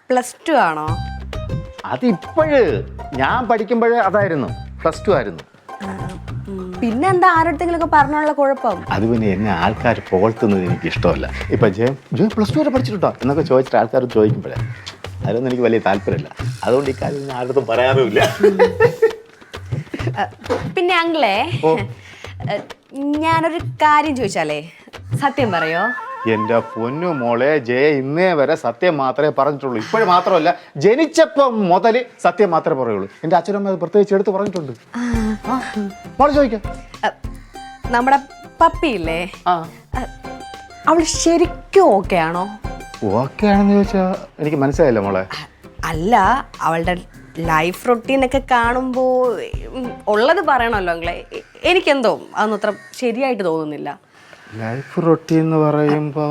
+2 ആണോ? അതിപ്പോഴ് ഞാൻ പഠിക്കുമ്പോഴേ അതായിരുന്നു, +2 ആയിരുന്നു. പിന്നെന്താ ആരോടത്തെങ്കിലൊക്കെ പറഞ്ഞുള്ള കുഴപ്പം? അത് പിന്നെ എന്നെ ആൾക്കാർ പുകഴ്ത്തുന്നത് എനിക്ക് ഇഷ്ടമല്ല. ഇപ്പൊ ജയം +2 വരെ പഠിച്ചിട്ടുണ്ടോ എന്നൊക്കെ ചോദിച്ചിട്ട് ആൾക്കാർ ചോദിക്കുമ്പോഴേ അതിലൊന്നും എനിക്ക് വലിയ താല്പര്യമില്ല. അതുകൊണ്ട് ഈ കാര്യം ഞാൻ ആരുടെ പറയാറുമില്ല. പിന്നെ അങ്കിളെ, ഞാനൊരു കാര്യം ചോദിച്ചാലേ സത്യം പറയോ? എന്റെ പൊന്നു മോളെ, ജയ ഇന്നേ വരെ സത്യം മാത്രമേ പറഞ്ഞിട്ടുള്ളൂ. ഇപ്പോഴും മാത്രമല്ല, ജനിച്ചപ്പം മുതൽ സത്യം മാത്രമേ പറയുള്ളൂ. എന്റെ അച്ഛനമ്മ അത് പ്രത്യേകിച്ച് എടുത്ത് പറഞ്ഞിട്ടുണ്ട്. മോളെ ചോദിക്കാം. നമ്മുടെ പപ്പിയില്ലേ, അവള് ശരിക്കും ഓക്കെ ആണോ? ഓക്കെ ആണെന്ന് ചോദിച്ചാ എനിക്ക് മനസ്സിലായില്ല മോളെ. അല്ല, അവളുടെ ലൈഫ് റൊട്ടീനൊക്കെ കാണുമ്പോൾ ഉള്ളത് പറയണമല്ലോ അങ്ങളെ. എനിക്കെന്തോ അതൊന്നും അത്ര ശരിയായിട്ട് തോന്നുന്നില്ല. ലൈഫ് റൊട്ടീൻ എന്ന് പറയുമ്പോ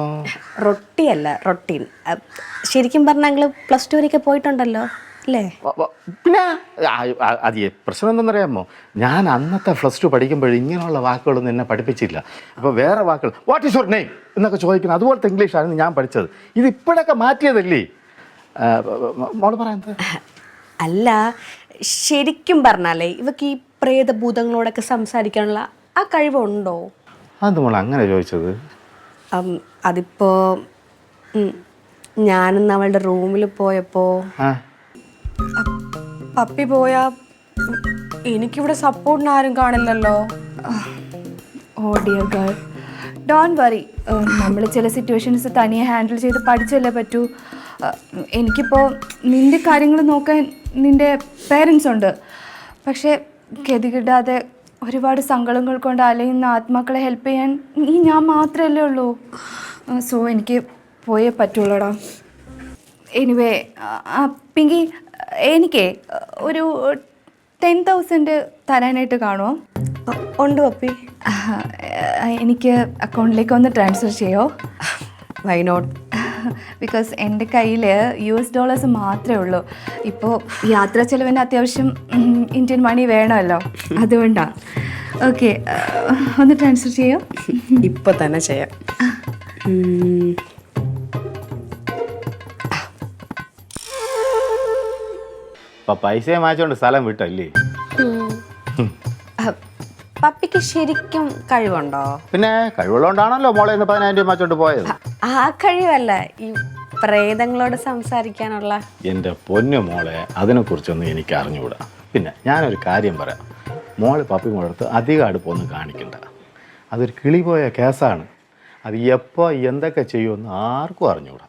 റൊട്ടിയല്ല, റൊട്ടീൻ. ശരിക്കും പറഞ്ഞാൽ അങ്ങള് +2 വരെയൊക്കെ പോയിട്ടുണ്ടല്ലോ അല്ലേ? പിന്നെ അത് പ്രശ്നം എന്തെന്നറിയാമോ, ഞാൻ അന്നത്തെ +2 പഠിക്കുമ്പോൾ ഇങ്ങനെയുള്ള വാക്കുകളൊന്നും എന്നെ പഠിപ്പിച്ചില്ല. ഇപ്പോൾ വേറെ വാക്കുകൾ, വാട്ട് ഈസ് യുവർ നെയിം എന്നൊക്കെ ചോദിക്കുന്നത് അതുപോലത്തെ ഇംഗ്ലീഷായിരുന്നു ഞാൻ പഠിച്ചത്. ഇത് ഇപ്പോഴൊക്കെ മാറ്റിയതല്ലേ മോള് പറയുന്നത്? അല്ല, ശരിക്കും പറഞ്ഞാലേ ഇവക്ക് ഈ പ്രേതഭൂതങ്ങളോടൊക്കെ സംസാരിക്കാനുള്ള ആ കഴിവുണ്ടോ? അത് മോൾ അങ്ങനെ ചോദിച്ചത്? അതിപ്പോ ഞാനിന്ന് അവളുടെ റൂമിൽ പോയപ്പോ പപ്പി പോയാ എനിക്കിവിടെ സപ്പോർട്ടിന് ആരും കാണില്ലല്ലോ. Oh dear girl, don't worry. നമ്മൾ ചില സിറ്റുവേഷൻസ് തനിയെ ഹാൻഡിൽ ചെയ്ത് പഠിച്ചല്ലേ പറ്റൂ. എനിക്കിപ്പോൾ നിൻ്റെ കാര്യങ്ങൾ നോക്കാൻ നിൻ്റെ പേരൻസ് ഉണ്ട്. പക്ഷേ ഗതികിടാതെ ഒരുപാട് സങ്കടങ്ങൾ കൊണ്ട് അലയുന്ന ആത്മാക്കളെ ഹെൽപ്പ് ചെയ്യാൻ ഞാൻ മാത്രമല്ലേ ഉള്ളൂ. സോ എനിക്ക് പോയേ പറ്റുള്ളൂടാ. എനിവേ പിങ്കി, എനിക്ക് ഒരു 10,000 തരാനായിട്ട് കാണുമോ? ഉണ്ട് പപ്പി. എനിക്ക് അക്കൗണ്ടിലേക്ക് ഒന്ന് ട്രാൻസ്ഫർ ചെയ്യോ? Why not? ബിക്കോസ് എൻ്റെ കയ്യിൽ $US മാത്രമേ ഉള്ളൂ. ഇപ്പോൾ യാത്രാ ചെലവിന് അത്യാവശ്യം ഇന്ത്യൻ മണി വേണമല്ലോ, അതുകൊണ്ടാണ്. ഓക്കെ, ഒന്ന് ട്രാൻസ്ഫർ ചെയ്യോ? ഇപ്പൊ തന്നെ ചെയ്യാം. പൈസയെ മാറ്റിക്കൊണ്ട് സ്ഥലം വിട്ടല്ലേ? പപ്പിക്ക് ശരിക്കും കഴിവുണ്ടോ? പിന്നെ കഴിവുള്ളതുകൊണ്ടാണല്ലോ മോളെ ഇന്ന് 10,000 രൂപ മാറ്റിക്കൊണ്ട് പോയത്. ആ കഴിവല്ല, ഈ പ്രേതങ്ങളോട് സംസാരിക്കാനുള്ള. എൻ്റെ പൊന്നു മോളെ, അതിനെക്കുറിച്ചൊന്നും എനിക്ക് അറിഞ്ഞുകൂടാ. പിന്നെ ഞാനൊരു കാര്യം പറയാം, മോള് പപ്പി മോളടുത്ത് അധികം അടുപ്പൊന്നും കാണിക്കണ്ട. അതൊരു കിളി പോയ കേസാണ്. അത് എപ്പോൾ എന്തൊക്കെ ചെയ്യുമെന്ന് ആർക്കും അറിഞ്ഞുകൂടാ.